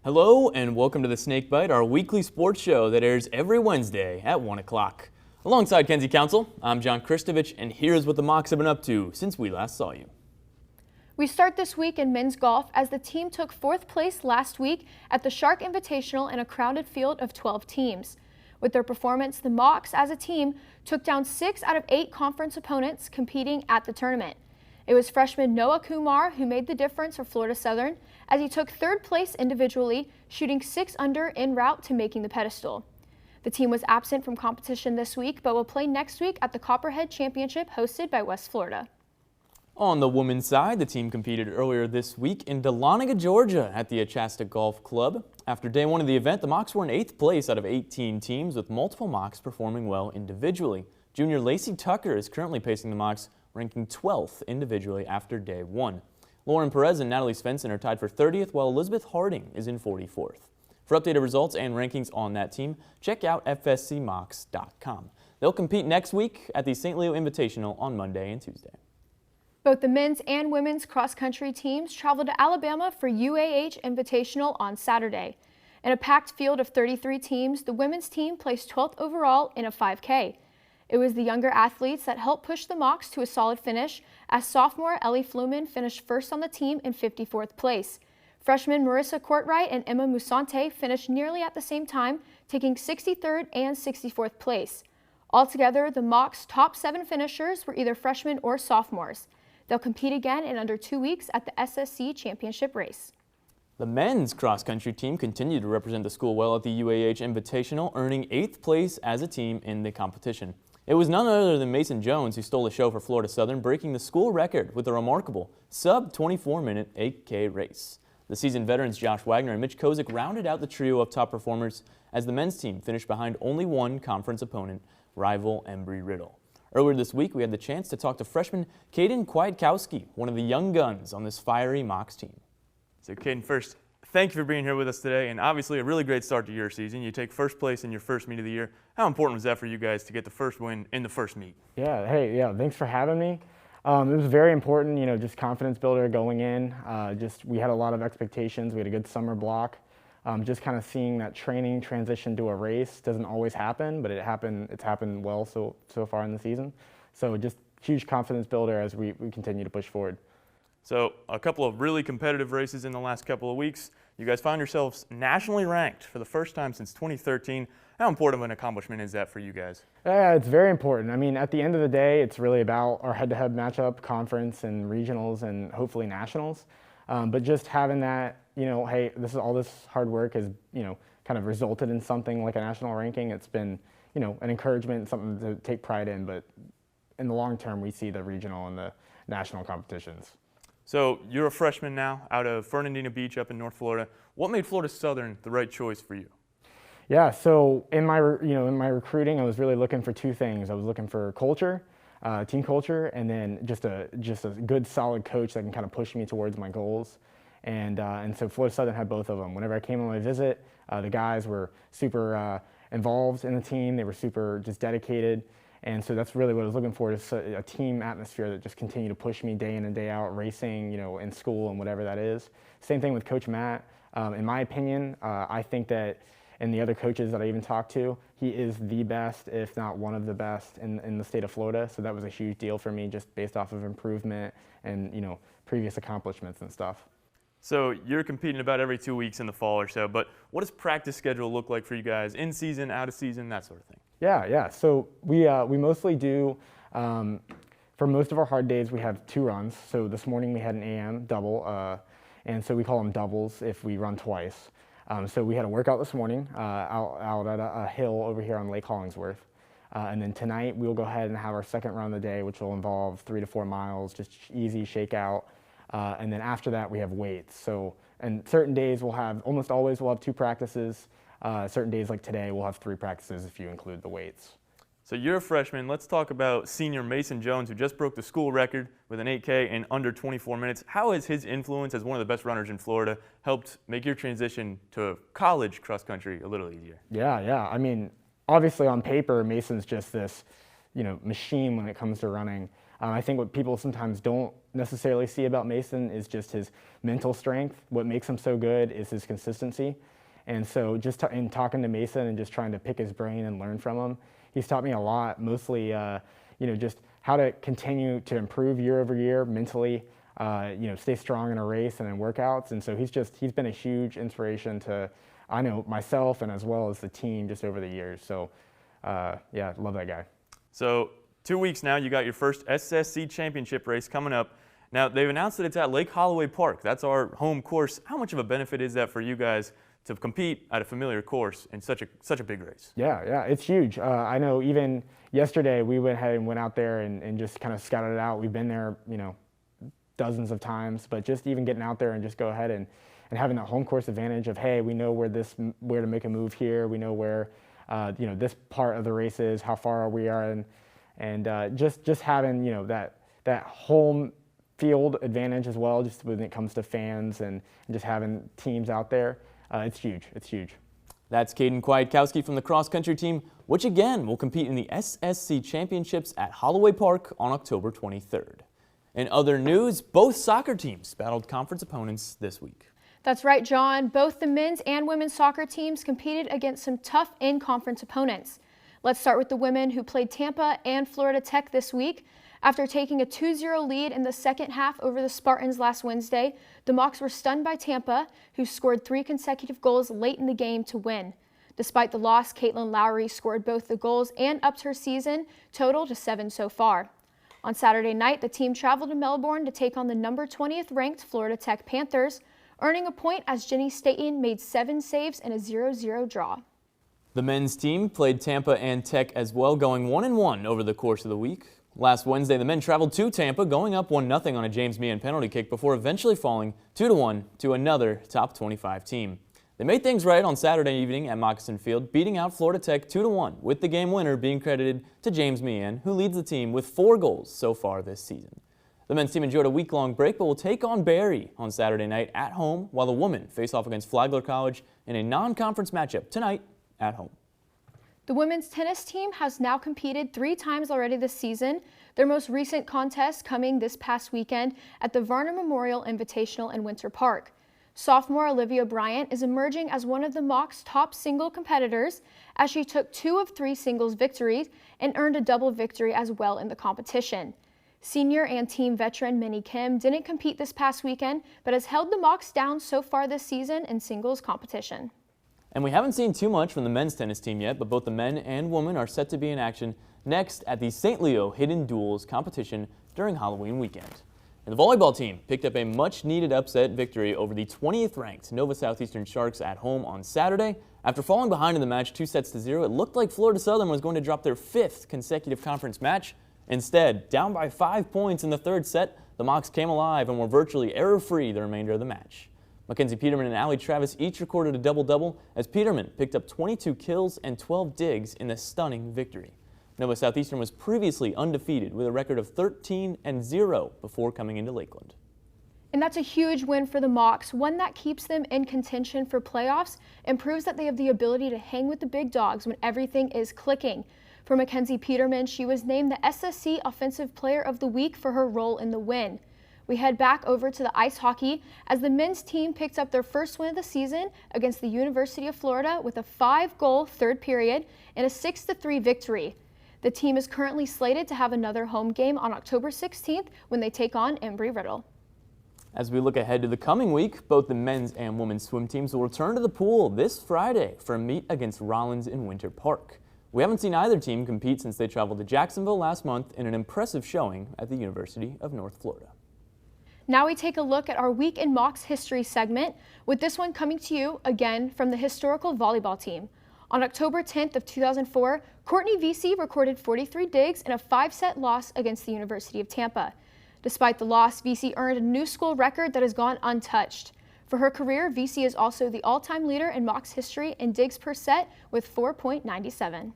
Hello and welcome to the Snakebite, our weekly sports show that airs every Wednesday at 1 o'clock. Alongside Kenzie Council, I'm Christovich, and here's what the Mocs have been up to since we last saw you. We start this week in men's golf as the team took 4th place last week at the Shark Invitational in a crowded field of 12 teams. With their performance, the Mocs as a team took down 6 out of 8 conference opponents competing at the tournament. It was freshman Noah Kumar who made the difference for Florida Southern as he took 3rd place individually, shooting 6 under en route to making the pedestal. The team was absent from competition this week but will play next week at the Copperhead Championship hosted by West Florida. On the women's side, the team competed earlier this week in Dahlonega, Georgia at the Achasta Golf Club. After day 1 of the event, the Mocs were in 8th place out of 18 teams, with multiple Mocs performing well individually. Junior Lacey Tucker is currently pacing the Mocs, ranking 12th individually after day 1. Lauren Perez and Natalie Svensson are tied for 30th, while Elizabeth Harding is in 44th. For updated results and rankings on that team, check out fscmocs.com. They'll compete next week at the St. Leo Invitational on Monday and Tuesday. Both the men's and women's cross-country teams traveled to Alabama for UAH Invitational on Saturday. In a packed field of 33 teams, the women's team placed 12th overall in a 5K. It was the younger athletes that helped push the Mocs to a solid finish, as sophomore Ellie Fluman finished first on the team in 54th place. Freshmen Marissa Courtwright and Emma Musante finished nearly at the same time, taking 63rd and 64th place. Altogether, the Mocs' top 7 finishers were either freshmen or sophomores. They'll compete again in under 2 weeks at the SSC Championship race. The men's cross-country team continued to represent the school well at the UAH Invitational, earning 8th place as a team in the competition. It was none other than Mason Jones who stole the show for Florida Southern, breaking the school record with a remarkable sub-24-minute 8K race. The seasoned veterans Josh Wagner and Mitch Kozik rounded out the trio of top performers as the men's team finished behind only one conference opponent, rival Embry-Riddle. Earlier this week, we had the chance to talk to freshman Caden Kwaitkowski, one of the young guns on this fiery Mocs team. So Caden, first, thank you for being here with us today, and obviously a really great start to your season. You take first place in your first meet of the year. How important was that for you guys to get the first win in the first meet? Yeah, thanks for having me. It was very important, just confidence builder going in. We had a lot of expectations. We had a good summer block. Just kind of seeing that training transition to a race doesn't always happen, but it's happened well so far in the season. So just huge confidence builder as we continue to push forward. So a couple of really competitive races in the last couple of weeks. You guys found yourselves nationally ranked for the first time since 2013. How important of an accomplishment is that for you guys? Yeah, it's very important. I mean, at the end of the day, it's really about our head-to-head matchup, conference and regionals and hopefully nationals. But just having that, hey, this hard work has, kind of resulted in something like a national ranking. It's been, an encouragement, something to take pride in. But in the long term, we see the regional and the national competitions. So you're a freshman now out of Fernandina Beach up in North Florida. What made Florida Southern the right choice for you? Yeah, so in my recruiting, I was really looking for 2 things. I was looking for culture, team culture, and then just a good, solid coach that can kind of push me towards my goals. And so Florida Southern had both of them. Whenever I came on my visit, the guys were super involved in the team. They were super just dedicated. And so that's really what I was looking for, is a team atmosphere that just continued to push me day in and day out, racing, in school and whatever that is. Same thing with Coach Matt. In my opinion, I think that, and the other coaches that I even talked to, he is the best, if not one of the best in the state of Florida. So that was a huge deal for me, just based off of improvement and, previous accomplishments and stuff. So you're competing about every 2 weeks in the fall or so, but what does practice schedule look like for you guys, in season, out of season, that sort of thing? Yeah. So we mostly do, for most of our hard days, we have 2 runs. So this morning we had an AM double, and so we call them doubles if we run twice. So we had a workout this morning out at a hill over here on Lake Hollingsworth. And then tonight we'll go ahead and have our second run of the day, which will involve 3 to 4 miles, just easy shakeout. And then after that we have weights. So, and certain days almost always we'll have 2 practices. Certain days like today we'll have 3 practices if you include the weights. So you're a freshman. Let's talk about senior Mason Jones, who just broke the school record with an 8K in under 24 minutes. How has his influence as one of the best runners in Florida helped make your transition to college cross country a little easier? Yeah. I mean, obviously on paper, Mason's just this, machine when it comes to running. I think what people sometimes don't necessarily see about Mason is just his mental strength. What makes him so good is his consistency. And so just in talking to Mason and just trying to pick his brain and learn from him, he's taught me a lot, mostly just how to continue to improve year over year mentally, stay strong in a race and in workouts. And so he's been a huge inspiration to, I know, myself and as well as the team just over the years. So love that guy. So 2 weeks now, you got your first SSC championship race coming up. Now, they've announced that it's at Lake Holloway Park. That's our home course. How much of a benefit is that for you guys to compete at a familiar course in such a big race? Yeah, it's huge. I know even yesterday we went ahead and went out there and just kind of scouted it out. We've been there, dozens of times, but just even getting out there and just go ahead and having that home course advantage of, hey, we know where to make a move here. We know where, this part of the race is, how far we are in. And just having that home field advantage as well, just when it comes to fans and just having teams out there, it's huge. It's huge. That's Kaden Kwaitkowski from the cross country team, which again will compete in the SSC Championships at Holloway Park on October 23rd. In other news, both soccer teams battled conference opponents this week. That's right, John. Both the men's and women's soccer teams competed against some tough in-conference opponents. Let's start with the women, who played Tampa and Florida Tech this week. After taking a 2-0 lead in the second half over the Spartans last Wednesday, the Mocs were stunned by Tampa, who scored 3 consecutive goals late in the game to win. Despite the loss, Caitlin Lowry scored both the goals and upped her season total to 7 so far. On Saturday night, the team traveled to Melbourne to take on the number 20th ranked Florida Tech Panthers, earning a point as Jenny Staten made 7 saves in a 0-0 draw. The men's team played Tampa and Tech as well, going 1-1 over the course of the week. Last Wednesday, the men traveled to Tampa, going up 1-0 on a James Meehan penalty kick before eventually falling 2-1 to another top 25 team. They made things right on Saturday evening at Moccasin Field, beating out Florida Tech 2-1, with the game winner being credited to James Meehan, who leads the team with 4 goals so far this season. The men's team enjoyed a week-long break, but will take on Barry on Saturday night at home, while the women face off against Flagler College in a non-conference matchup tonight at home. The women's tennis team has now competed 3 times already this season, their most recent contest coming this past weekend at the Varner Memorial Invitational in Winter Park. Sophomore Olivia Bryant is emerging as one of the Mocs' top single competitors, as she took 2 of 3 singles victories and earned a double victory as well in the competition. Senior and team veteran Minnie Kim didn't compete this past weekend, but has held the Mocs down so far this season in singles competition. And we haven't seen too much from the men's tennis team yet, but both the men and women are set to be in action next at the St. Leo Hidden Duels competition during Halloween weekend. And the volleyball team picked up a much-needed upset victory over the 20th-ranked Nova Southeastern Sharks at home on Saturday. After falling behind in the match 2-0, it looked like Florida Southern was going to drop their 5th consecutive conference match. Instead, down by 5 points in the 3rd set, the Mocs came alive and were virtually error-free the remainder of the match. Mackenzie Peterman and Allie Travis each recorded a double-double as Peterman picked up 22 kills and 12 digs in the stunning victory. Nova Southeastern was previously undefeated with a record of 13-0 before coming into Lakeland. And that's a huge win for the Mocs, one that keeps them in contention for playoffs and proves that they have the ability to hang with the big dogs when everything is clicking. For Mackenzie Peterman, she was named the SSC Offensive Player of the Week for her role in the win. We head back over to the ice hockey as the men's team picked up their first win of the season against the University of Florida with a 5-goal third period and a 6-3 victory. The team is currently slated to have another home game on October 16th when they take on Embry-Riddle. As we look ahead to the coming week, both the men's and women's swim teams will return to the pool this Friday for a meet against Rollins in Winter Park. We haven't seen either team compete since they traveled to Jacksonville last month in an impressive showing at the University of North Florida. Now we take a look at our Week in Mocs History segment, with this one coming to you again from the historical volleyball team. On October 10th of 2004, Courtney Vesey recorded 43 digs in a 5-set loss against the University of Tampa. Despite the loss, Vesey earned a new school record that has gone untouched. For her career, Vesey is also the all-time leader in Mocs history in digs per set with 4.97.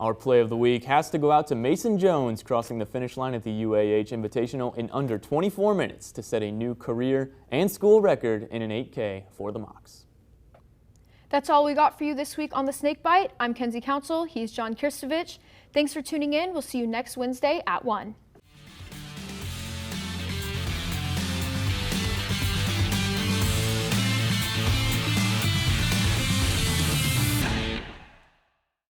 Our play of the week has to go out to Mason Jones, crossing the finish line at the UAH Invitational in under 24 minutes to set a new career and school record in an 8K for the Mocs. That's all we got for you this week on the Snakebite. I'm Kenzie Council. He's John Christovich. Thanks for tuning in. We'll see you next Wednesday at 1.